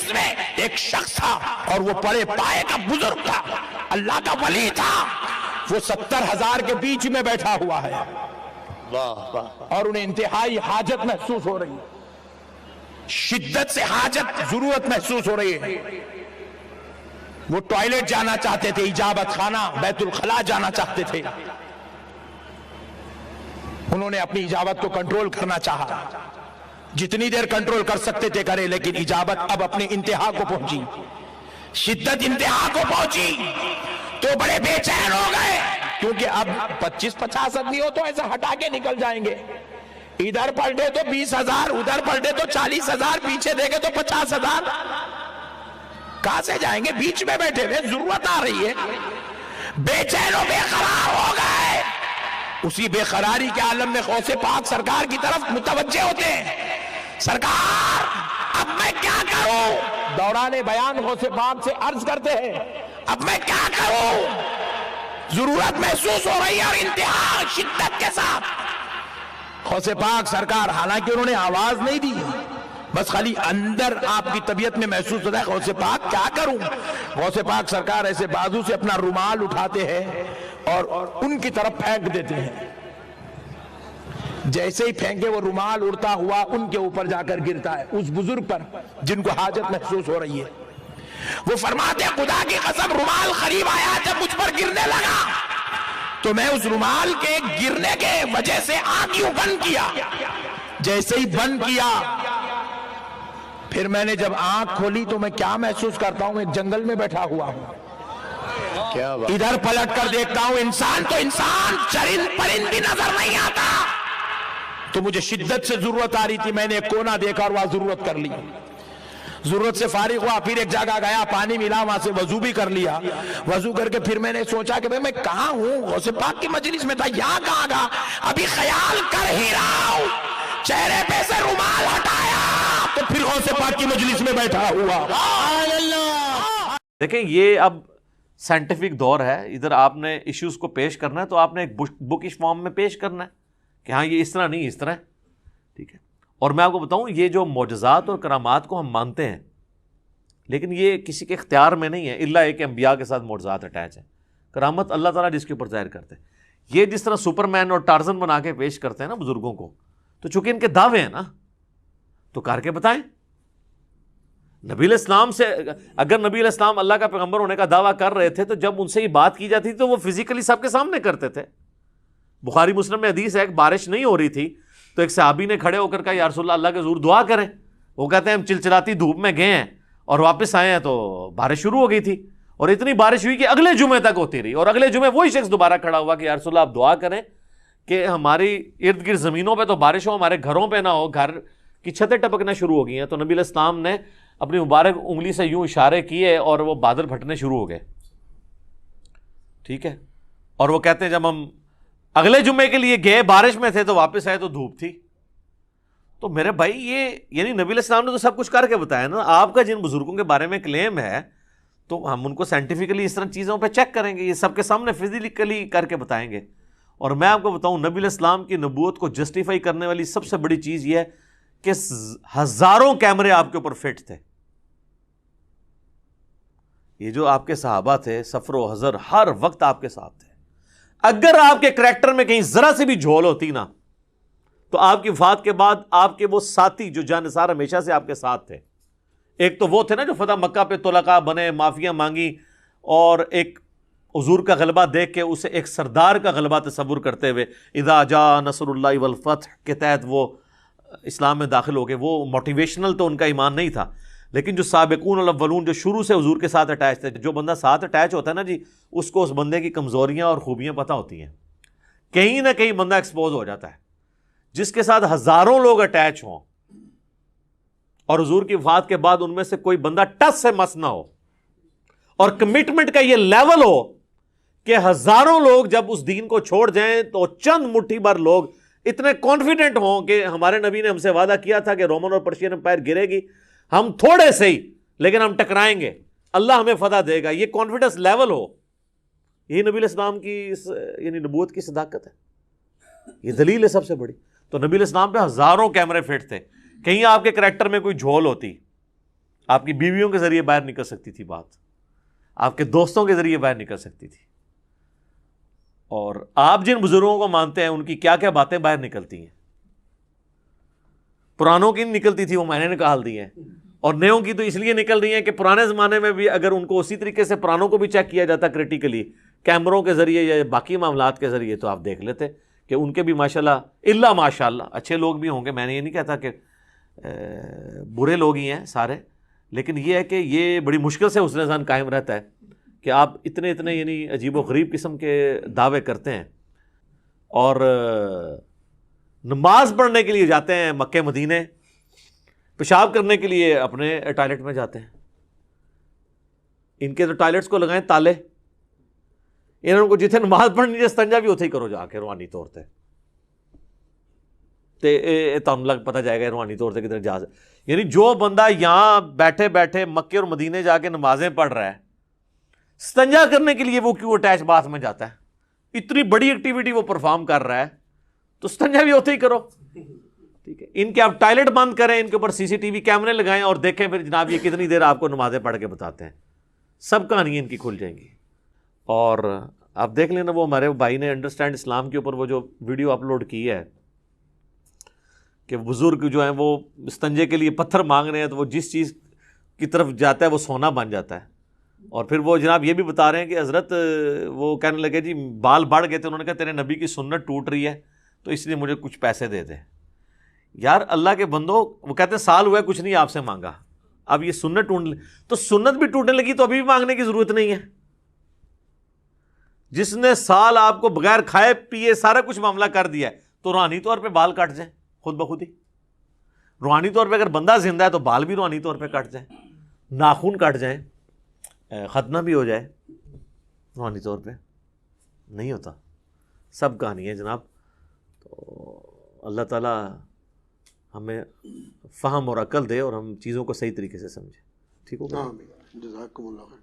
مجلس میں ایک شخص تھا اور وہ بڑے پائے کا بزرگ تھا، اللہ کا ولی تھا، وہ 70,000 کے بیچ میں بیٹھا ہوا ہے اور انہیں انتہائی حاجت محسوس ہو رہی ہے، شدت سے حاجت، ضرورت محسوس ہو رہی ہے۔ وہ ٹوائلٹ جانا چاہتے تھے، اجابت خانہ بیت الخلا جانا چاہتے تھے۔ انہوں نے اپنی اجابت کو کنٹرول کرنا چاہا، جتنی دیر کنٹرول کر سکتے تھے کرے، لیکن اجابت اب اپنی انتہا کو پہنچی، شدت انتہا کو پہنچی تو بڑے بے چین ہو گئے، کیونکہ اب 25-50 آدمی ہو تو ایسا ہٹا کے نکل جائیں گے، ادھر پلٹے تو 20,000، ادھر پلٹے تو 40,000، پیچھے دیکھے تو 50,000، کہاں سے جائیں گے؟ بیچ میں بیٹھے ہوئے، ضرورت آ رہی ہے، بے چین و بے قرار ہو گئے۔ اسی بے قراری کے عالم میں غوث پاک سرکار کی طرف متوجہ ہوتے ہیں، سرکار اب میں کیا کروں؟ دوران بیان غوث پاک سے عرض کرتے ہیں اب میں کیا کروں؟ ضرورت محسوس ہو رہی ہے اور انتہا شدت کے ساتھ۔ غوث پاک سرکار، حالانکہ انہوں نے آواز نہیں دی، بس خالی اندر آپ کی طبیعت میں محسوس ہوتا ہے غوث پاک کیا کروں؟ غوث پاک سرکار ایسے بازو سے اپنا رومال اٹھاتے ہیں اور ان کی طرف پھینک دیتے ہیں، جیسے ہی پھینکے وہ رومال اڑتا ہوا ان کے اوپر جا کر گرتا ہے، اس بزرگ پر جن کو حاجت محسوس ہو رہی ہے۔ وہ فرماتے ہیں خدا کی قسم رومال قریب آیا، جب مجھ پر گرنے لگا تو میں اس رومال کے گرنے کے وجہ سے آنکھوں بند کیا، جیسے ہی بند کیا پھر میں نے جب آنکھ کھولی تو میں کیا محسوس کرتا ہوں؟ ایک جنگل میں بیٹھا ہوا ہوں، ادھر پلٹ کر دیکھتا ہوں انسان تو انسان، چرند پرند بھی نظر نہیں آتا، تو مجھے شدت سے ضرورت آ رہی تھی، میں نے ایک کونا دیکھا اور وہاں ضرورت کر لی، ضرورت سے فارغ ہوا، پھر ایک جگہ گیا، پانی ملا، وہاں سے وضو بھی کر لیا، وضو کر کے پھر میں نے سوچا کہ میں کہاں ہوں؟ غوث پاک کی مجلس میں تھا، یہاں کہاں گا؟ ابھی خیال کر ہی رہا ہوں، چہرے پہ سے رومال ہٹایا تو پھر غوث پاک کی مجلس میں بیٹھا ہوا۔ دیکھیں یہ اب سائنٹیفک دور ہے، ادھر آپ نے ایشوز کو پیش کرنا ہے تو آپ نے ایک بکش فارم میں پیش کرنا ہے کہ ہاں یہ اس طرح نہیں، اس طرح ہے، ٹھیک ہے۔ اور میں آپ کو بتاؤں یہ جو معجزات اور کرامات کو ہم مانتے ہیں، لیکن یہ کسی کے اختیار میں نہیں ہے، الا ایک انبیاء کے ساتھ معجزات اٹیچ ہیں۔ کرامت اللہ تعالیٰ جس کے اوپر ظاہر کرتے ہیں، یہ جس طرح سپر مین اور ٹارزن بنا کے پیش کرتے ہیں نا بزرگوں کو، تو چونکہ ان کے دعوے ہیں نا تو کر کے بتائیں۔ نبی علیہ السلام سے اگر نبی علیہ السلام اللہ کا پیغمبر ہونے کا دعویٰ کر رہے تھے تو جب ان سے یہ بات کی جاتی تھی تو وہ فزیکلی سب کے سامنے کرتے تھے۔ بخاری مسلم میں حدیث ہے، ایک بارش نہیں ہو رہی تھی تو ایک صحابی نے کھڑے ہو کر کہا یا رسول اللہ کے حضور دعا کریں، وہ کہتے ہیں ہم چلچلاتی دھوپ میں گئے ہیں اور واپس آئے ہیں تو بارش شروع ہو گئی تھی، اور اتنی بارش ہوئی کہ اگلے جمعے تک ہوتی رہی، اور اگلے جمعے وہی شخص دوبارہ کھڑا ہوا کہ یا رسول اللہ آپ دعا کریں کہ ہماری ارد گرد زمینوں پہ تو بارش ہو، ہمارے گھروں پہ نہ ہو، گھر کی چھتیں ٹپکنا شروع ہو گئی ہیں۔ تو نبی علیہ السلام نے اپنی مبارک انگلی سے یوں اشارے کیے اور وہ بادل پھٹنے شروع ہو گئے، ٹھیک ہے۔ اور وہ کہتے ہیں جب ہم اگلے جمعے کے لیے گئے بارش میں تھے تو واپس آئے تو دھوپ تھی۔ تو میرے بھائی یہ یعنی نبی علیہ السلام نے تو سب کچھ کر کے بتایا نا، آپ کا جن بزرگوں کے بارے میں کلیم ہے تو ہم ان کو سائنٹیفکلی اس طرح چیزوں پہ چیک کریں گے، یہ سب کے سامنے فزیکلی کر کے بتائیں گے۔ اور میں آپ کو بتاؤں نبی علیہ السلام کی نبوت کو جسٹیفائی کرنے والی سب سے بڑی چیز یہ ہے کہ ہزاروں کیمرے آپ کے اوپر فٹ تھے۔ یہ جو آپ کے صحابہ تھے سفر و حضر ہر وقت آپ کے ساتھ تھے، اگر آپ کے کریکٹر میں کہیں ذرا سے بھی جھول ہوتی نا تو آپ کی وفات کے بعد آپ کے وہ ساتھی جو جانثار ہمیشہ سے آپ کے ساتھ تھے، ایک تو وہ تھے نا جو فتح مکہ پہ طلقاء بنے، معافیاں مانگی، اور ایک حضور کا غلبہ دیکھ کے اسے ایک سردار کا غلبہ تصور کرتے ہوئے اذا جاء نصر اللہ والفتح کے تحت وہ اسلام میں داخل ہو گئے۔ وہ موٹیویشنل تو ان کا ایمان نہیں تھا، لیکن جو سابقون الاولون جو شروع سے حضور کے ساتھ اٹیچ تھے، جو بندہ ساتھ اٹیچ ہوتا ہے نا جی، اس کو اس بندے کی کمزوریاں اور خوبیاں پتہ ہوتی ہیں، کہیں نہ کہیں بندہ ایکسپوز ہو جاتا ہے۔ جس کے ساتھ ہزاروں لوگ اٹیچ ہوں اور حضور کی وفات کے بعد ان میں سے کوئی بندہ ٹس سے مس نہ ہو، اور کمٹمنٹ کا یہ لیول ہو کہ ہزاروں لوگ جب اس دین کو چھوڑ جائیں تو چند مٹھی بھر لوگ اتنے کانفیڈنٹ ہوں کہ ہمارے نبی نے ہم سے وعدہ کیا تھا کہ رومن اور پرشین امپائر گرے گی، ہم تھوڑے سے ہی لیکن ہم ٹکرائیں گے، اللہ ہمیں فتح دے گا، یہ کانفیڈنس لیول ہو، یہی نبی علیہ السلام کی یعنی نبوت کی صداقت ہے، یہ دلیل ہے سب سے بڑی۔ تو نبی علیہ السلام پہ ہزاروں کیمرے فٹ تھے، کہیں آپ کے کریکٹر میں کوئی جھول ہوتی، آپ کی بیویوں کے ذریعے باہر نکل سکتی تھی بات، آپ کے دوستوں کے ذریعے باہر نکل سکتی تھی، اور آپ جن بزرگوں کو مانتے ہیں ان کی کیا کیا باتیں باہر نکلتی ہیں. پرانوں کی نکلتی تھی، وہ میں نے نکال دی ہیں، اور نیوں کی تو اس لیے نکل رہی ہیں کہ پرانے زمانے میں بھی اگر ان کو اسی طریقے سے پرانوں کو بھی چیک کیا جاتا کریٹیکلی کیمروں کے ذریعے یا باقی معاملات کے ذریعے، تو آپ دیکھ لیتے کہ ان کے بھی ماشاءاللہ الا ماشاءاللہ اچھے لوگ بھی ہوں گے. میں نے یہ نہیں کہتا کہ برے لوگ ہی ہیں سارے، لیکن یہ ہے کہ یہ بڑی مشکل سے حسن ظن قائم رہتا ہے کہ آپ اتنے یعنی عجیب و غریب قسم کے دعوے کرتے ہیں، اور نماز پڑھنے کے لیے جاتے ہیں مکے مدینے، پیشاب کرنے کے لیے اپنے ٹوائلٹ میں جاتے ہیں. ان کے تو ٹوائلٹس کو لگائیں تالے، انہوں کو جتنے نماز پڑھنی ہے استنجا بھی اتنے ہی کرو جا کے روحانی طور تے تم لگ پتہ جائے گا روحانی طور سے کدھر جا سکے. یعنی جو بندہ یہاں بیٹھے بیٹھے مکے اور مدینے جا کے نمازیں پڑھ رہا ہے، استنجا کرنے کے لیے وہ کیوں اٹیچ باتھ میں جاتا ہے؟ اتنی بڑی ایکٹیویٹی وہ پرفارم کر رہا ہے تو استنجا بھی ہوتے ہی کرو. ٹھیک ہے، ان کے آپ ٹوائلٹ بند کریں، ان کے اوپر سی سی ٹی وی کیمرے لگائیں اور دیکھیں پھر جناب یہ کتنی دیر آپ کو نمازیں پڑھ کے بتاتے ہیں. سب کہانیاں ان کی کھل جائیں گی. اور آپ دیکھ لینا، وہ ہمارے بھائی نے انڈرسٹینڈ اسلام کے اوپر وہ جو ویڈیو اپلوڈ کی ہے کہ بزرگ جو ہیں وہ استنجے کے لیے پتھر مانگ رہے ہیں، تو وہ جس چیز کی طرف جاتا ہے وہ سونا بن جاتا ہے. اور پھر وہ جناب یہ بھی بتا رہے ہیں کہ حضرت وہ کہنے لگے جی بال بڑھ گئے تھے، انہوں نے کہا تیرے نبی کی سنت ٹوٹ رہی ہے تو اس لیے مجھے کچھ پیسے دے دے. یار اللہ کے بندو، وہ کہتے ہیں سال ہوا ہے کچھ نہیں آپ سے مانگا، اب یہ سنت ٹوٹنے تو سنت بھی ٹوٹنے لگی تو ابھی بھی مانگنے کی ضرورت نہیں ہے. جس نے سال آپ کو بغیر کھائے پیے سارا کچھ معاملہ کر دیا ہے تو روحانی طور پہ بال کٹ جائیں خود بخود ہی. روحانی طور پہ اگر بندہ زندہ ہے تو بال بھی روحانی طور پہ کٹ جائیں، ناخن کٹ جائیں، ختنہ بھی ہو جائے، روحانی طور پہ نہیں ہوتا. سب کہانی ہے جناب. تو اللہ تعالیٰ ہمیں فہم اور عقل دے اور ہم چیزوں کو صحیح طریقے سے سمجھیں. ٹھیک ہوگا؟ جزاکم اللہ خیر.